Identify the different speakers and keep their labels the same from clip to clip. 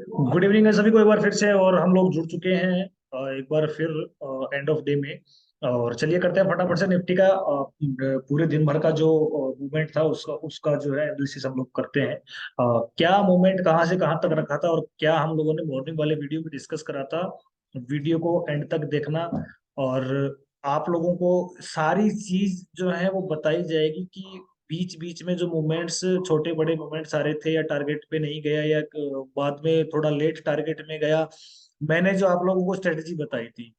Speaker 1: Good evening है सभी को एक बार फिर से। और हम लोग जुड़ चुके हैं एक बार फिर एंड ऑफ डे में। और चलिए करते हैं फटाफट से निफ्टी का पूरे दिन भर का जो मूवमेंट था उसका उसका जो है एनालिसिस हम लोग करते हैं। क्या मूवमेंट कहाँ से कहाँ तक रखा था और क्या हम लोगों ने मॉर्निंग वाले वीडियो में डिस्कस करा था। वीडियो को एंड तक देखना। और आप लोगों को सारी चीज जो है वो बताई जाएगी कि बीच बीच में जो मूवमेंट्स, छोटे बड़े मूवमेंट्स आ रहे थे या टारगेट पे नहीं गया या बाद में थोड़ा लेट टारगेट में गया। मैंने जो आप लोगों को स्ट्रेटजी बताई थी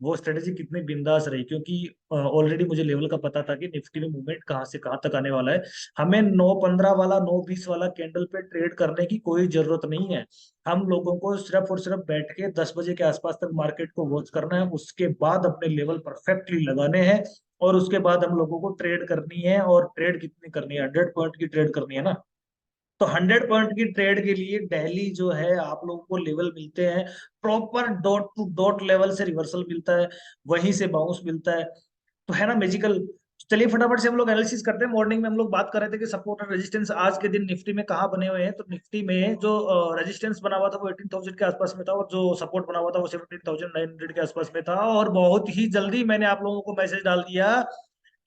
Speaker 1: वो स्ट्रेटजी कितनी बिंदास रही, क्योंकि ऑलरेडी मुझे लेवल का पता था कि निफ्टी में मूवमेंट कहाँ से कहाँ तक आने वाला है। हमें 9:15 वाला 9:20 वाला कैंडल पे ट्रेड करने की कोई जरूरत नहीं है। हम लोगों को सिर्फ और सिर्फ बैठ के 10 बजे के आसपास तक मार्केट को वॉच करना है, उसके बाद अपने लेवल परफेक्टली लगाने हैं। और उसके बाद हम लोगों को ट्रेड करनी है। और ट्रेड कितनी करनी है? 100 पॉइंट की ट्रेड करनी है ना। तो 100 पॉइंट की ट्रेड के लिए डेली जो है आप लोगों को लेवल मिलते हैं। Proper dot to dot level से रिवर्सल मिलता है, वहीं से बाउंस मिलता है। तो है ना मैजिकल। चलिए फटाफट से हम लोग एनालिसिस करते हैं। मॉर्निंग में हम लोग बात कर रहे थे कि सपोर्ट और रेजिस्टेंस आज के दिन निफ्टी में कहाँ बने हुए हैं। तो निफ्टी में जो रेजिस्टेंस बना हुआ था वो 18,000 के आसपास में था, और जो सपोर्ट बना हुआ था वो 17,900 के आसपास में था। और बहुत ही जल्दी मैंने आप लोगों को मैसेज डाल दिया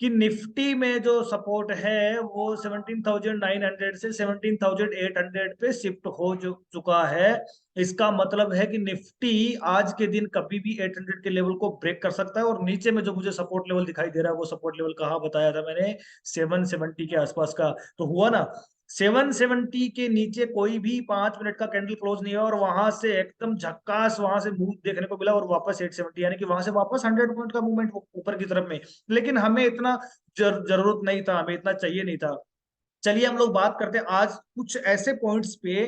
Speaker 1: कि निफ्टी में जो सपोर्ट है वो 17,900 से 17,800 पे शिफ्ट हो चुका है। इसका मतलब है कि निफ्टी आज के दिन कभी भी 800 के लेवल को ब्रेक कर सकता है। और नीचे में जो मुझे सपोर्ट लेवल दिखाई दे रहा है वो सपोर्ट लेवल कहाँ बताया था मैंने? 770 के आसपास का। तो हुआ ना, 770 के नीचे कोई भी 5 मिनट का कैंडल क्लोज नहीं है, और वहां से एकदम झक्कास वहां से मूव देखने को मिला और वापस 870, यानी कि वहां से वापस 100 पॉइंट का मूवमेंट ऊपर की तरफ में। लेकिन हमें इतना जरूरत नहीं था, हमें इतना चाहिए नहीं था। चलिए हम लोग बात करते हैं आज कुछ ऐसे पॉइंट्स पे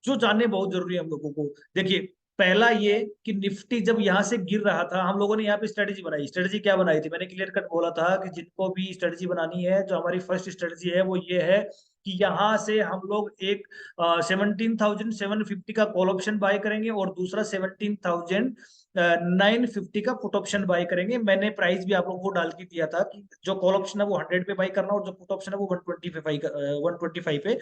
Speaker 1: जो जानने बहुत जरूरी है हम लोगों को। देखिए, पहला ये कि निफ्टी जब यहां से गिर रहा था हम लोगों ने यहाँ पे स्ट्रेटेजी बनाई। स्ट्रेटेजी क्या बनाई थी? मैंने क्लियर कट बोला था कि जिनको भी स्ट्रेटेजी बनानी है, जो हमारी फर्स्ट स्ट्रेटेजी है वो ये है कि यहाँ से हम लोग एक 17,750 का कॉल ऑप्शन बाय करेंगे और दूसरा 17,950 का पुट ऑप्शन बाय करेंगे। मैंने प्राइस भी आप लोगों को डाल के दिया था कि जो कॉल ऑप्शन है वो 100 पे बाय करना और जो पुट ऑप्शन है वो 125 पे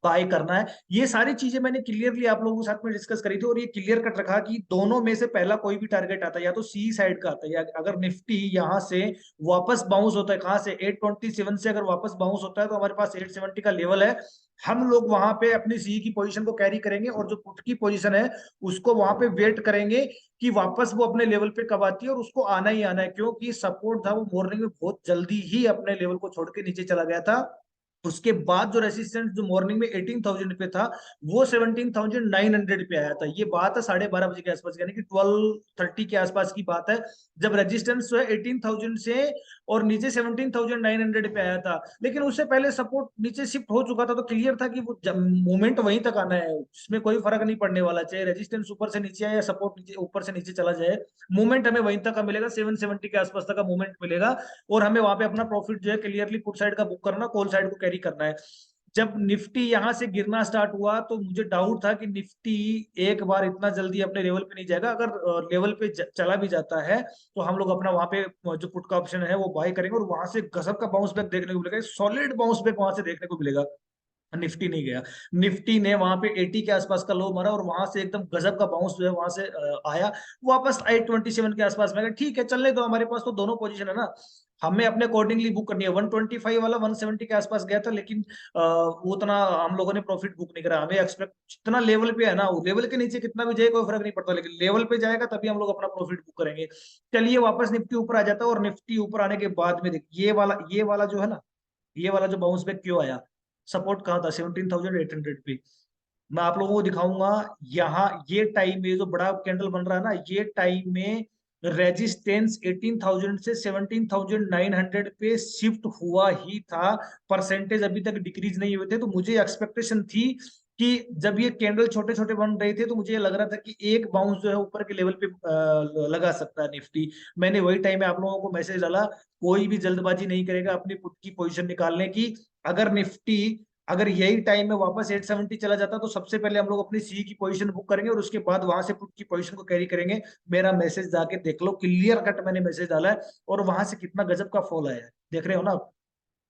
Speaker 1: बाय करना है। ये सारी चीजें मैंने क्लियरली आप लोगों के साथ में डिस्कस करी थी, और ये क्लियर कट रखा कि दोनों में से पहला कोई भी टारगेट आता है या तो सी साइड का आता है, या अगर निफ्टी यहाँ से वापस बाउंस होता है, कहाँ से? 827 से अगर वापस बाउंस होता है तो हमारे पास 870 का लेवल है। हम लोग वहां पे अपनी सी की पोजीशन को कैरी करेंगे, और जो पुट की पोजीशन है उसको वहां पे वेट करेंगे कि वापस वो अपने लेवल पे कब आती है। और उसको आना ही आना है, क्योंकि सपोर्ट था वो मॉर्निंग में बहुत जल्दी ही अपने लेवल को छोड़ के नीचे चला गया था। उसके बाद जो रेसिस्टेंस जो मॉर्निंग में 18,000 पे था वो 17,900 पे आया था। ये बात है 12:30 बजे के आसपास, यानी कि 12:30 के आसपास की बात है, जब रेजिस्टेंस जो है 18,000 से और नीचे 17,900 पे आया था। लेकिन उससे पहले सपोर्ट नीचे शिफ्ट हो चुका था, तो क्लियर था कि वो मूवमेंट वहीं तक आना है, इसमें कोई फर्क नहीं पड़ने वाला, चाहे रेजिस्टेंस ऊपर से नीचे आए या सपोर्ट नीचे ऊपर से नीचे चला जाए। मूवमेंट हमें वहीं तक का मिलेगा, 770 के आसपास तक का मूवमेंट मिलेगा। और हमें वहां पे अपना प्रॉफिट जो है क्लियरली पुट साइड का बुक करना, कॉल साइड को कैरी करना है। जब निफ्टी यहां से गिरना स्टार्ट हुआ तो मुझे डाउट था कि निफ्टी एक बार इतना जल्दी अपने लेवल पे नहीं जाएगा। अगर लेवल पे चला भी जाता है तो हम लोग अपना वहां पे जो पुट का ऑप्शन है वो बाय करेंगे, और वहां से गजब का बाउंस बैक देखने को मिलेगा, सॉलिड बाउंस बैक वहां से देखने को मिलेगा। निफ्टी नहीं गया। निफ्टी ने वहां पे 80 के आसपास का लो मारा और वहां से एकदम गजब का बाउंस जो है वहां से आया, वापस 827 के आसपास में। ठीक है, चलने दो, हमारे पास तो दोनों पोजीशन है ना। हमें अपने अकॉर्डिंगली बुक करनी है। 125 वाला 170 के आसपास गया था, लेकिन वो उतना हम लोगों ने प्रॉफिट बुक नहीं करा। हमें एक्सपेक्ट जितना लेवल पे है ना, वो लेवल के नीचे कितना भी जाए कोई फर्क नहीं पड़ता, लेकिन लेवल पे जाएगा तभी हम लोग अपना प्रॉफिट बुक करेंगे। चलिए वापस निफ्टी ऊपर आ जाता है, और निफ्टी ऊपर आने के बाद में देखिए ये वाला जो है ना, ये वाला जो बाउंस बैक क्यों आया? सपोर्ट कहा था 17,800 पे। मैं आप लोगों को दिखाऊंगा। यहाँ ये टाइम में जो बड़ा कैंडल बन रहा है ना, ये टाइम में रेजिस्टेंस 18,000 से 17,900 पे शिफ्ट हुआ ही था। परसेंटेज अभी तक डिक्रीज नहीं हुए थे, तो मुझे एक्सपेक्टेशन थी कि जब ये कैंडल छोटे छोटे बन रहे थे तो मुझे ये लग रहा था कि एक बाउंस जो है ऊपर के लेवल पे लगा सकता है निफ्टी। मैंने वही टाइम में आप लोगों को मैसेज डाला, कोई भी जल्दबाजी नहीं करेगा अपनी पुट की पोजीशन निकालने की। अगर निफ्टी अगर यही टाइम में वापस 870 चला जाता तो सबसे पहले हम लोग अपनी सी की पोजीशन बुक करेंगे और उसके बाद वहां से पुट की पोजीशन को कैरी करेंगे। मेरा मैसेज जाके देख लो, क्लियर कट मैंने मैसेज डाला है। और वहां से कितना गजब का फॉल आया है, देख रहे हो ना आप?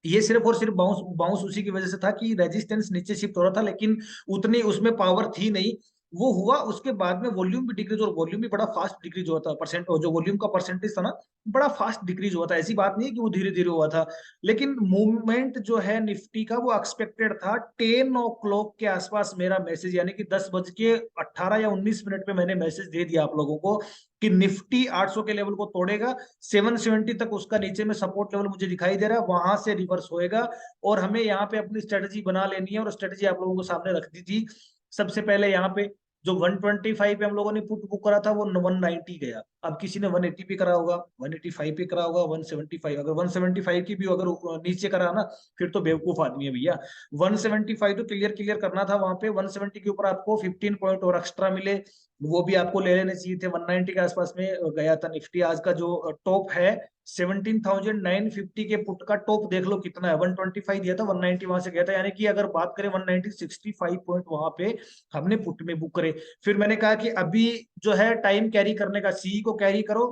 Speaker 1: ये सिर्फ और सिर्फ बाउंस बाउंस उसी की वजह से था कि रेजिस्टेंस नीचे शिफ्ट हो रहा था, लेकिन उतनी उसमें पावर थी नहीं वो हुआ, उसके बाद में वॉल्यूम भी डिक्रीज, और वॉल्यूम भी बड़ा फास्ट डिक्रीज हुआ था, परसेंट जो वॉल्यूम का परसेंटेज था ना, बड़ा फास्ट डिक्रीज हुआ था। ऐसी बात नहीं है कि वो धीरे धीरे हुआ था, लेकिन मूवमेंट जो है निफ्टी का वो एक्सपेक्टेड था। 10 o'clock के आसपास मेरा मैसेज, यानी कि 10 बज के 18 या 19 मिनट पे मैंने मैसेज दे दिया आप लोगों को कि निफ्टी 800 के लेवल को तोड़ेगा, 770 तक उसका नीचे में सपोर्ट लेवल मुझे दिखाई दे रहा है, वहां से रिवर्स होएगा और हमें यहाँ पे अपनी स्ट्रेटजी बना लेनी है। और स्ट्रेटजी आप लोगों को सामने रख दी थी। सबसे पहले यहाँ पे जो 125 पे हम लोगों ने पुट बुक करा था वो 190 गया। अब किसी ने 180 पे करा होगा, 185 पे करा होगा, 175, अगर 175 की भी अगर नीचे करा ना, फिर तो बेवकूफ आदमी है भैया। 175 तो क्लियर क्लियर करना था वहां पे। 170 के ऊपर आपको 15 पॉइंट और एक्स्ट्रा मिले, वो भी आपको ले लेने चाहिए थे। 190 के आसपास में गया था निफ्टी। आज का जो टॉप है 17,950 के पुट का टॉप देख लो कितना है, 125 दिया था, 190 वहां से गया था। यानी कि अगर बात करें 190, 65 पॉइंट वहां पे हमने पुट में बुक करे। फिर मैंने कहा कि अभी जो है टाइम कैरी करने का, सी को कैरी करो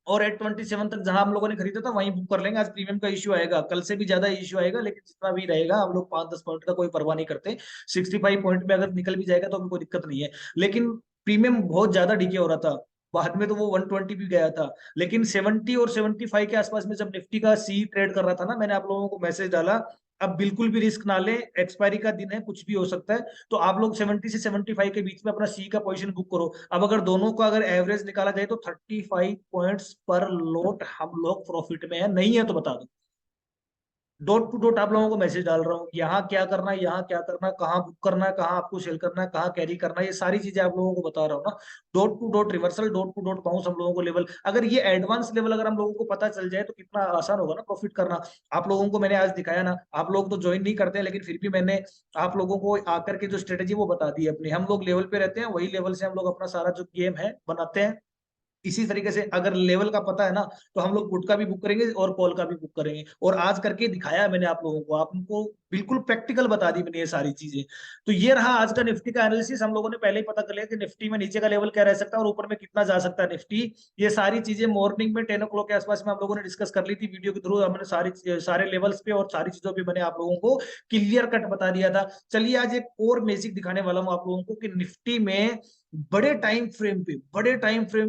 Speaker 1: और 827 तक जहां हम लोगों ने खरीदा था वहीं बुक कर लेंगे। आज प्रीमियम का इश्यू आएगा, कल से भी ज्यादा इश्यू आएगा, लेकिन जितना भी रहेगा हम लोग 5-10 पॉइंट का कोई परवाह नहीं करते। 65 पॉइंट में अगर निकल भी जाएगा तो हमें कोई दिक्कत नहीं है, लेकिन प्रीमियम बहुत ज्यादा डिके हो रहा था। बाद में तो वो 120 भी गया था, लेकिन 70 और 75 के आसपास में जब निफ्टी का सी ट्रेड कर रहा था ना, मैंने आप लोगों को मैसेज डाला अब बिल्कुल भी रिस्क ना ले, एक्सपायरी का दिन है, कुछ भी हो सकता है। तो आप लोग 70 से 75 के बीच में अपना सी का पोजीशन बुक करो। अब अगर दोनों का अगर एवरेज निकाला जाए तो 35 पॉइंट्स पर लॉट हम लोग प्रॉफिट में है, नहीं है तो बता दो। डॉट टू डॉट आप लोगों को मैसेज डाल रहा हूँ, यहाँ क्या करना है, यहाँ क्या करना है, कहाँ बुक करना है, कहाँ आपको सेल करना है, कहाँ कैरी करना है, ये सारी चीजें आप लोगों को बता रहा हूँ ना। Dot to dot reversal, dot to dot bounce हम लोगों को लेवल, अगर ये एडवांस लेवल अगर हम लोगों को पता चल जाए तो कितना आसान होगा ना प्रॉफिट करना। आप लोगों को मैंने आज दिखाया ना, आप लोग तो ज्वाइन नहीं करते, लेकिन फिर भी मैंने आप लोगों को आकर के जो स्ट्रेटेजी वो बता दी है अपनी। हम लोग लेवल पे रहते हैं, वही लेवल से हम लोग अपना सारा जो गेम है बनाते हैं। इसी तरीके से अगर लेवल का पता है ना, तो हम लोग पुट का भी बुक करेंगे और कॉल का भी बुक करेंगे। और आज करके दिखाया है मैंने आप लोगों को, आपको बिल्कुल प्रैक्टिकल बता दी मैंने ये सारी चीजें। तो ये रहा आज का निफ्टी का एनालिसिस। हम लोगों ने पहले ही पता कर लिया कि निफ्टी में नीचे का लेवल क्या रह सकता है और ऊपर में कितना जा सकता है निफ्टी। ये सारी चीजें मॉर्निंग में 10 o'clock के आसपास में हम लोगों ने डिस्कस कर ली थी वीडियो के थ्रू। हमने सारे लेवल्स पे और सारी चीजों पे मैंने आप लोगों को क्लियर कट बता दिया था। चलिए आज एक और मैजिक दिखाने वाला हूँ आप लोगों को कि निफ्टी में बड़े टाइम फ्रेम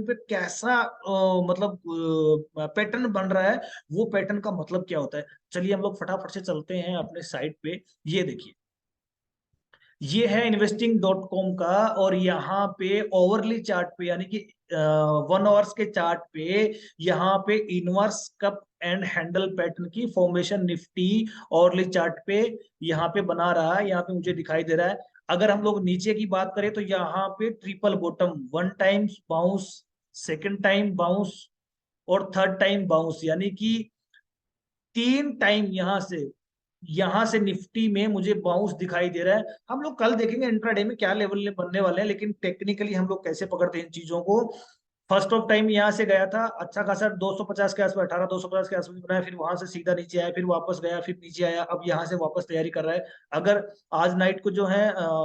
Speaker 1: पे कैसा मतलब पैटर्न बन रहा है, वो पैटर्न का मतलब क्या होता है। चलिए हम लोग फटाफट से चलते हैं अपने साइट पे। ये देखिए, ये है investing.com का, और यहाँ पे ओवरली चार्ट पे यानी कि 1 आवर्स के चार्ट पे यहाँ पे inverse cup and handle pattern की फॉर्मेशन निफ्टी ओवरली चार्ट पे यहाँ पे बना रहा है। यहाँ पे मुझे दिखाई दे रहा है। अगर हम लोग नीचे की बात करें तो यहाँ पे triple bottom, 1 time bounce, second time bounce और थर्ड टाइम बाउंस, यानी कि 3 टाइम यहां से निफ्टी में मुझे बाउंस दिखाई दे रहा है। हम लोग कल देखेंगे इंट्राडे में क्या लेवल बनने वाले हैं, लेकिन टेक्निकली हम लोग कैसे पकड़ते हैं इन चीजों को। फर्स्ट ऑफ टाइम यहाँ से गया था अच्छा खासा 250 के आसपास, 18,250 के आसपास बनाया, फिर वहां से सीधा नीचे आया, फिर वापस गया, फिर नीचे आया, अब यहाँ से वापस तैयारी कर रहा है। अगर आज नाइट को जो है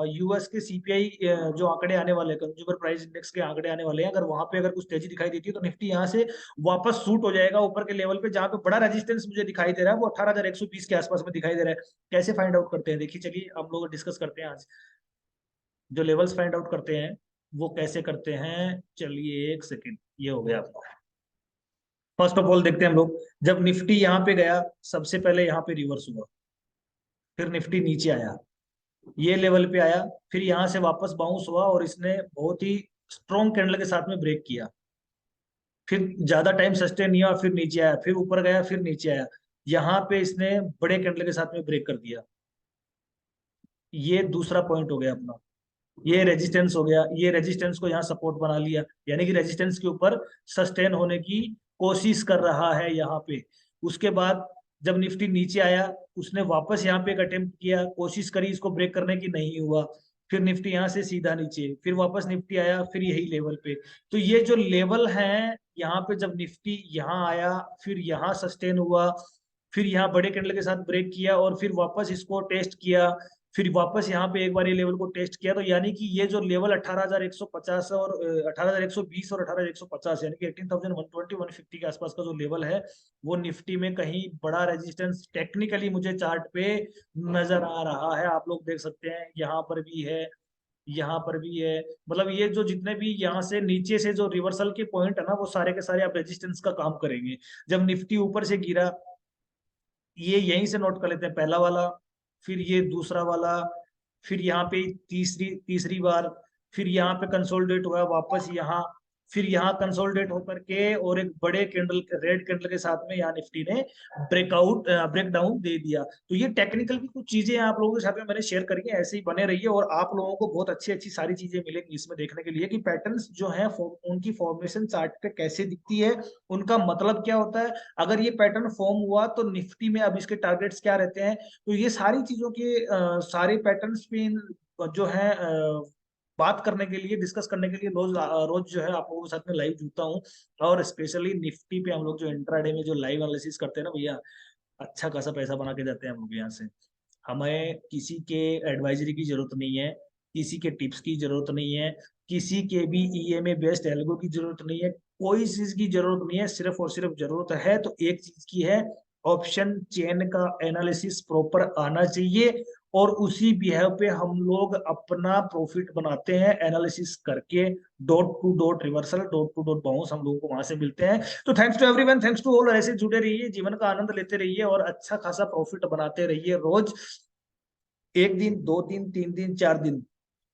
Speaker 1: यूएस के सीपीआई जो आंकड़े आने वाले हैं, कंज्यूमर प्राइस इंडेक्स के आंकड़े आने वाले हैं, अगर वहां पे अगर कुछ तेजी दिखाई देती है तो निफ्टी यहाँ से वापस शूट हो जाएगा ऊपर के लेवल पे, जहां पे बड़ा रेजिस्टेंस मुझे दिखाई दे रहा है वो 18,120 के आसपास में दिखाई दे रहा है। कैसे फाइंड आउट करते हैं देखिए, चलिए हम लोग डिस्कस करते हैं आज जो लेवल्स फाइंड आउट करते हैं वो कैसे करते हैं। चलिए एक सेकेंड, ये हो गया आपका। फर्स्ट ऑफ ऑल देखते हैं हम लोग, जब निफ्टी यहाँ पे गया सबसे पहले यहाँ पे रिवर्स हुआ, फिर निफ्टी नीचे आया, ये लेवल पे आया, फिर यहाँ से वापस बाउंस हुआ और इसने बहुत ही स्ट्रॉन्ग कैंडल के साथ में ब्रेक किया, फिर ज्यादा टाइम सस्टेन नहीं हुआ, फिर नीचे आया, फिर ऊपर गया, फिर नीचे आया, यहाँ पे इसने बड़े कैंडल के साथ में ब्रेक कर दिया। ये दूसरा पॉइंट हो गया अपना, ये रेजिस्टेंस हो गया, ये रेजिस्टेंस को यहाँ सपोर्ट बना लिया, यानी कि रेजिस्टेंस के ऊपर सस्टेन होने की कोशिश कर रहा है यहाँ पे। उसके बाद जब निफ्टी नीचे आया उसने वापस यहाँ पे एक अटेम्प्ट किया, कोशिश करी इसको ब्रेक करने की, नहीं हुआ, फिर निफ्टी यहाँ से सीधा नीचे, फिर वापस निफ्टी आया, फिर यही लेवल पे। तो ये जो लेवल है यहाँ पे, जब निफ्टी यहाँ आया फिर यहाँ सस्टेन हुआ, फिर यहाँ बड़े कैंडल के साथ ब्रेक किया और फिर वापस इसको टेस्ट किया, फिर वापस यहाँ पे एक बार ये लेवल को टेस्ट किया, तो यानी कि ये जो लेवल 18,150 और 18,120 और 18,150 यानी कि 18,120 150 के आसपास का जो लेवल है, वो निफ्टी में कहीं बड़ा रेजिस्टेंस टेक्निकली मुझे चार्ट पे नजर आ रहा है। आप लोग देख सकते हैं यहाँ पर भी है, यहाँ पर भी है। मतलब ये जो जितने भी यहाँ से नीचे से जो रिवर्सल के पॉइंट है ना, वो सारे के सारे आप रेजिस्टेंस का काम करेंगे। जब निफ्टी ऊपर से गिरा, ये यहीं से नोट कर लेते हैं, पहला वाला, फिर ये दूसरा वाला, फिर यहाँ पे तीसरी तीसरी बार, फिर यहाँ पे कंसोलिडेट हुआ वापस यहाँ, फिर यहाँ कंसोलिडेट होकर के और एक बड़े कैंडल, रेड कैंडल के साथ में यहाँ निफ्टी ने ब्रेक डाउन दे दिया। तो ये टेक्निकल की कुछ चीजें आप लोगों के साथ में मैंने शेयर करी है, ऐसे ही बने रहिए और आप लोगों को बहुत अच्छी अच्छी सारी चीजें मिलेंगी इसमें देखने के लिए कि पैटर्न्स जो है उनकी फॉर्मेशन चार्ट पे कैसे दिखती है, उनका मतलब क्या होता है, अगर ये पैटर्न फॉर्म हुआ तो निफ्टी में अब इसके टारगेट्स क्या रहते हैं। तो ये सारी चीजों के सारे पैटर्न्स पे जो है बात करने के लिए, डिस्कस करने के लिए रोज रोज जो है आप लोगों के साथ में लाइव जुड़ता हूँ। और स्पेशली निफ्टी पे हम लोग जो इंट्राडे में जो लाइव एनालिसिस करते हैं ना भैया, अच्छा खासा पैसा बना के जाते हैं हम लोग यहाँ से। हमें किसी के एडवाइजरी की जरूरत नहीं है, किसी के टिप्स की जरूरत नहीं है, किसी के भी ईएमए बेस्ड एल्गो की जरूरत नहीं है, कोई चीज की जरूरत नहीं है। सिर्फ और सिर्फ जरूरत है तो एक चीज की है, ऑप्शन चेन का एनालिसिस प्रॉपर आना चाहिए, और उसी बिहेव पे हम लोग अपना प्रॉफिट बनाते हैं एनालिसिस करके। Dot to dot reversal, dot to dot bounce हम लोगों को वहां से मिलते हैं। तो thanks to everyone, thanks to all. ऐसे जुड़े रहिए, जीवन का आनंद लेते रहिए और अच्छा खासा प्रॉफिट बनाते रहिए रोज। एक दिन, दो दिन, तीन दिन, चार दिन,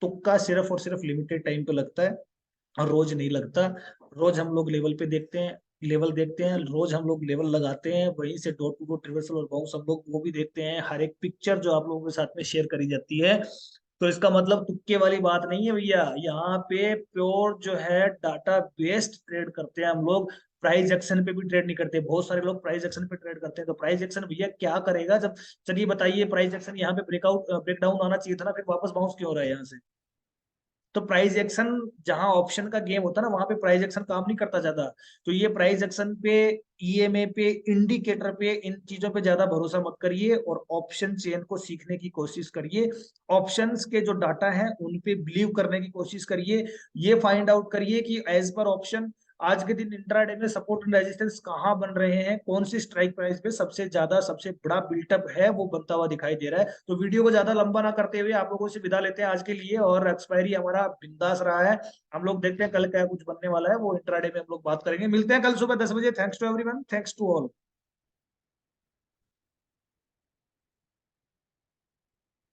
Speaker 1: तुक्का सिर्फ और सिर्फ लिमिटेड टाइम पे लगता है और रोज नहीं लगता। रोज हम लोग लेवल पे देखते हैं, लेवल देखते हैं, रोज हम लोग लेवल लगाते हैं, वहीं से डॉट टू डॉट रिवर्सल और बाउंस हम लोग वो भी देखते हैं। हर एक पिक्चर जो आप लोगों के साथ में शेयर करी जाती है, तो इसका मतलब तुक्के वाली बात नहीं है भैया। यहाँ पे प्योर जो है डाटा बेस्ड ट्रेड करते हैं हम लोग। प्राइस एक्शन पे भी ट्रेड नहीं करते, बहुत सारे लोग प्राइस एक्शन पे ट्रेड करते हैं। तो प्राइस एक्शन भैया क्या करेगा जब, चलिए बताइए, प्राइस एक्शन यहाँ पे ब्रेकआउट ब्रेकडाउन आना चाहिए था ना, फिर वापस बाउंस क्यों हो रहा है यहाँ से। तो प्राइस एक्शन, जहां ऑप्शन का गेम होता है ना, वहां पे प्राइस एक्शन काम नहीं करता ज्यादा। तो ये प्राइस एक्शन पे, ईएमए पे, इंडिकेटर पे, इन चीजों पे ज्यादा भरोसा मत करिए और ऑप्शन चेन को सीखने की कोशिश करिए। ऑप्शंस के जो डाटा है उन पे बिलीव करने की कोशिश करिए। ये फाइंड आउट करिए कि एज पर ऑप्शन आज के दिन इंट्राडे में सपोर्ट एंड रेजिस्टेंस कहाँ बन रहे हैं, कौन सी स्ट्राइक प्राइस पे सबसे ज्यादा, सबसे बड़ा बिल्टअप है वो बनता हुआ दिखाई दे रहा है। तो वीडियो को ज्यादा लंबा ना करते हुए आप लोगों से विदा लेते हैं आज के लिए, और एक्सपायरी हमारा बिंदास रहा है। हम लोग देखते हैं कल क्या कुछ बनने वाला है, वो इंट्राडे में हम लोग बात करेंगे। मिलते हैं कल सुबह 10 बजे। Thanks to everyone, thanks to all.